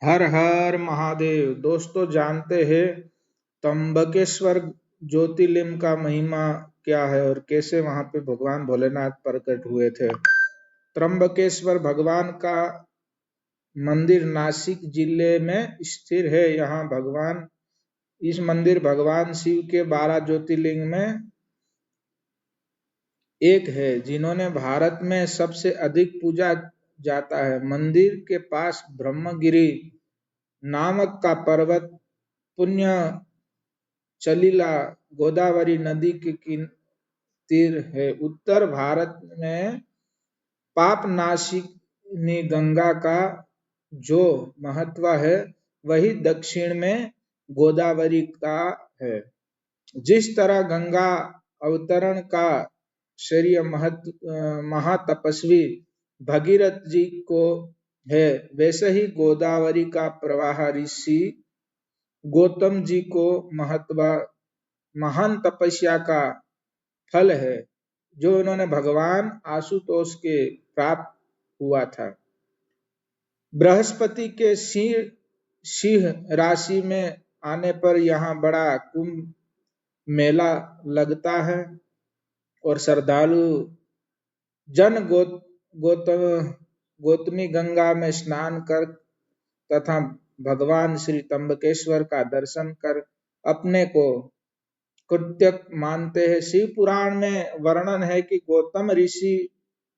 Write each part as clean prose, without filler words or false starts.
हर हर महादेव। दोस्तों, जानते हैं त्र्यंबकेश्वर ज्योतिर्लिंग का महिमा क्या है और कैसे वहां पे भगवान भोलेनाथ प्रकट हुए थे। त्र्यंबकेश्वर भगवान का मंदिर नासिक जिले में स्थित है। यहाँ भगवान इस मंदिर भगवान शिव के 12 ज्योतिर्लिंग में एक है, जिन्होंने भारत में सबसे अधिक पूजा जाता है। मंदिर के पास ब्रह्मगिरी नामक का पर्वत पुण्य चलीला गोदावरी नदी के तीर है। उत्तर भारत में पाप नाशिनी गंगा का जो महत्व है, वही दक्षिण में गोदावरी का है। जिस तरह गंगा अवतरण का श्रेय महातपस्वी भगीरथ जी को है, वैसे ही गोदावरी का प्रवाह ऋषि गौतम जी को महान तपस्या का फल है, जो उन्होंने भगवान आशुतोष के प्राप्त हुआ था। बृहस्पति के सिंह राशि में आने पर यहाँ बड़ा कुंभ मेला लगता है और श्रद्धालु जन गौतमी गंगा में स्नान कर तथा भगवान श्री त्र्यंबकेश्वर का दर्शन कर अपने को कृतज्ञ मानते हैं। शिव पुराण में वर्णन है कि गौतम ऋषि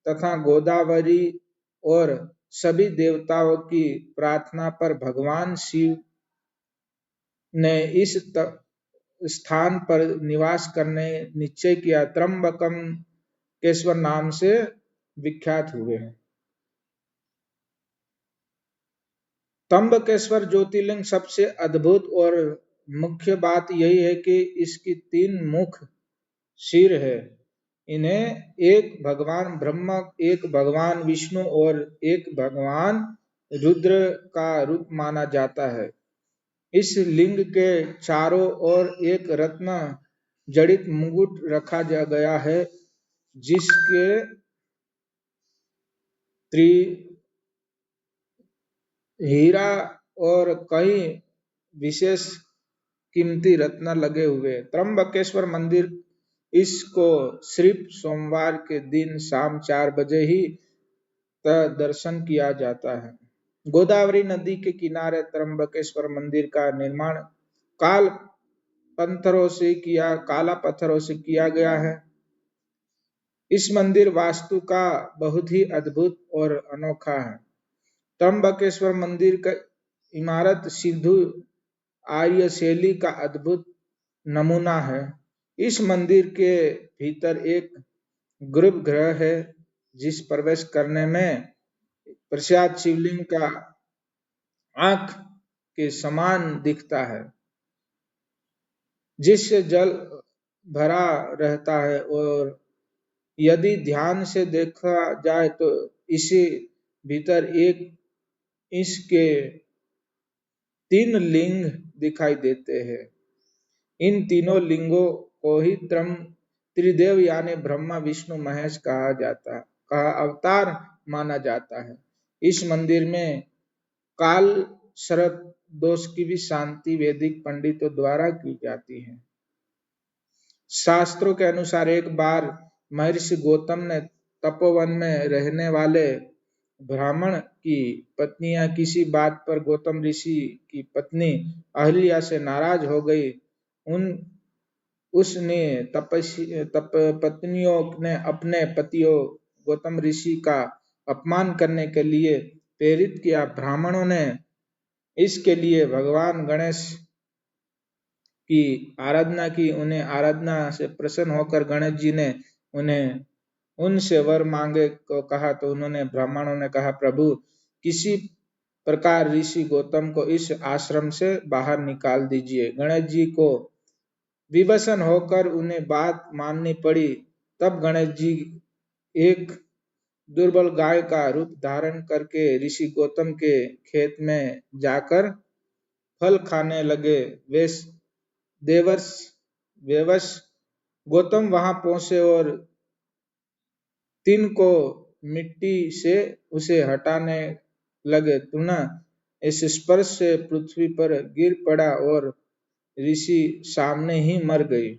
तथा गोदावरी और सभी देवताओं की प्रार्थना पर भगवान शिव ने इस स्थान पर निवास करने निश्चय किया। त्र्यंबकम केश्वर नाम से विख्यात हुए हैं। त्र्यंबकेश्वर ज्योतिर्लिंग सबसे अद्भुत और मुख्य बात यही है कि इसकी 3 मुख सिर है। इन्हें एक भगवान ब्रह्मा, एक भगवान विष्णु और एक भगवान रुद्र का रूप माना जाता है। इस लिंग के चारों ओर एक रत्न जड़ित मुकुट रखा गया है, जिसके हीरा और कई विशेष कीमती रत्न लगे हुए। त्र्यंबकेश्वर मंदिर इसको सिर्फ सोमवार के दिन शाम 4 बजे ही दर्शन किया जाता है। गोदावरी नदी के किनारे त्र्यंबकेश्वर मंदिर का निर्माण काला पत्थरों से किया गया है। इस मंदिर वास्तु का बहुत ही अद्भुत और अनोखा है। त्र्यंबकेश्वर मंदिर का इमारत सिंधु आर्य शैली का अद्भुत नमूना है। इस मंदिर के भीतर एक गर्भगृह है, जिस प्रवेश करने में प्रसाद शिवलिंग का आंख के समान दिखता है, जिससे जल भरा रहता है और यदि ध्यान से देखा जाए तो इसी भीतर इसके 3 लिंग दिखाई देते हैं। इन तीनों लिंगों को ही त्रिदेव यानी ब्रह्मा विष्णु महेश का अवतार माना जाता है। इस मंदिर में काल सर्प दोष की भी शांति वैदिक पंडितों द्वारा की जाती है। शास्त्रों के अनुसार एक बार महर्षि गौतम ने तपोवन में रहने वाले ब्राह्मण की पत्नियां किसी बात पर गौतम ऋषि की पत्नी अहल्या से नाराज हो गई। उसने पत्नियों ने अपने पतियों गौतम ऋषि का अपमान करने के लिए प्रेरित किया। ब्राह्मणों ने इसके लिए भगवान गणेश की आराधना की। उन्हें आराधना से प्रसन्न होकर गणेश जी ने उनसे वर मांगे को कहा, तो उन्होंने ब्राह्मणों ने कहा, प्रभु किसी प्रकार ऋषि गौतम को इस आश्रम से बाहर निकाल दीजिए। गणेश जी को विवशन होकर उन्हें बात माननी पड़ी। तब गणेश जी एक दुर्बल गाय का रूप धारण करके ऋषि गौतम के खेत में जाकर फल खाने लगे। वेवश गौतम वहां पहुंचे और तिन को मिट्टी से उसे हटाने लगे। इस स्पर्श से पृथ्वी पर गिर पड़ा और ऋषि सामने ही मर गई।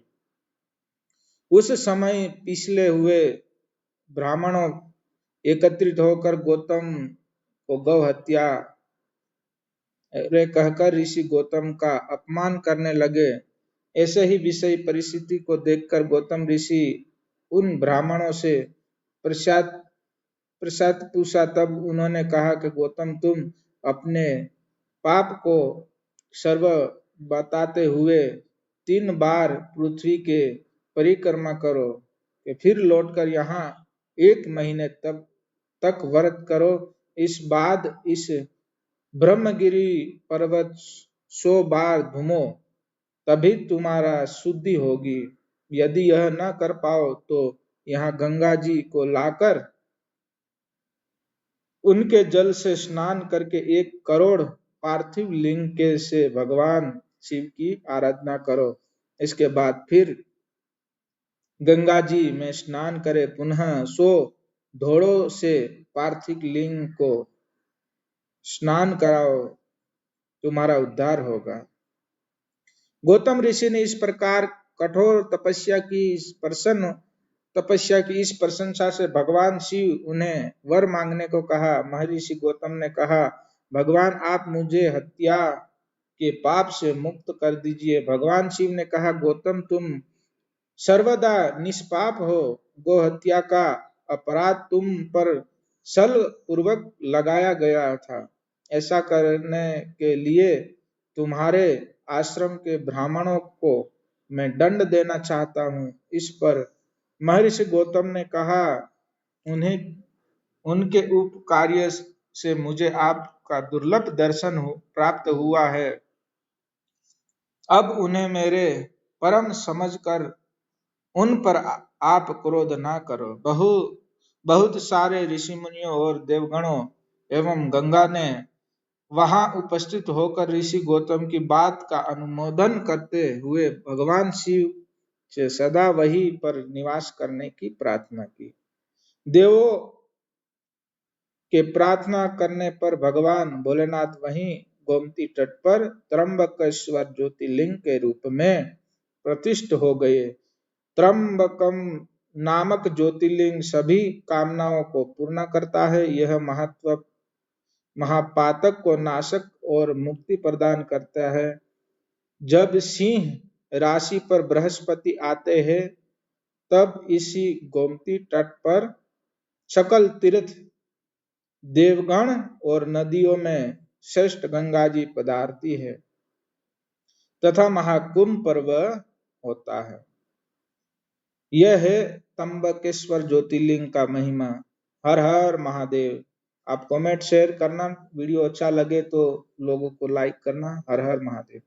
उस समय पिछले हुए ब्राह्मणों एकत्रित होकर गौतम को गौ हत्या रे कहकर ऋषि गौतम का अपमान करने लगे। ऐसे ही विषय परिस्थिति को देखकर गौतम ऋषि उन ब्राह्मणों से प्रसाद प्रसाद पूछा। तब उन्होंने कहा कि गौतम, तुम अपने पाप को सर्व बताते हुए 3 बार पृथ्वी के परिक्रमा करो कि फिर लौटकर यहाँ 1 महीने तक व्रत करो। इस बाद इस ब्रह्मगिरि पर्वत 100 बार घूमो, तभी तुम्हारा शुद्धि होगी। यदि यह न कर पाओ तो यहाँ गंगा जी को लाकर उनके जल से स्नान करके 1 करोड़ पार्थिव लिंग के से भगवान शिव की आराधना करो। इसके बाद फिर गंगा जी में स्नान करे, पुनः 100 घोड़ों से पार्थिव लिंग को स्नान कराओ, तुम्हारा उद्धार होगा। गौतम ऋषि ने इस प्रकार कठोर तपस्या की इस प्रशंसा से भगवान शिव उन्हें वर मांगने को कहा। महर्षि गौतम ने कहा, भगवान, आप मुझे हत्या के पाप से मुक्त कर दीजिए। भगवान शिव ने कहा, गौतम, तुम सर्वदा निष्पाप हो। गौ हत्या का अपराध तुम पर छल पूर्वक लगाया गया था। ऐसा करने के लिए तुम्हारे आश्रम के ब्राह्मणों को मैं दंड देना चाहता हूँ। इस पर महर्षि गौतम ने कहा, उनके उपकार्य से मुझे आपका दुर्लभ दर्शन प्राप्त हुआ है। अब उन्हें मेरे परम समझकर उन पर आप क्रोध ना करो। बहुत सारे ऋषि मुनियों और देवगणों एवं गंगा ने वहां उपस्थित होकर ऋषि गौतम की बात का अनुमोदन करते हुए भगवान शिव से सदा वहीं पर निवास करने की प्रार्थना की। देवों के प्रार्थना करने पर भगवान भोलेनाथ वहीं गोमती तट पर त्र्यंबकेश्वर ज्योतिर्लिंग के रूप में प्रतिष्ठ हो गए। त्र्यंबकम नामक ज्योतिर्लिंग सभी कामनाओं को पूर्ण करता है। यह महापातक को नाशक और मुक्ति प्रदान करता है। जब सिंह राशि पर बृहस्पति आते हैं, तब इसी गोमती तट पर सकल तीर्थ, देवगण और नदियों में श्रेष्ठ गंगा जी पधारती है तथा महाकुंभ पर्व होता है। यह है त्र्यंबकेश्वर ज्योतिर्लिंग का महिमा। हर हर महादेव। आप कमेंट शेयर करना, वीडियो अच्छा लगे तो लोगों को लाइक करना। हर हर महादेव।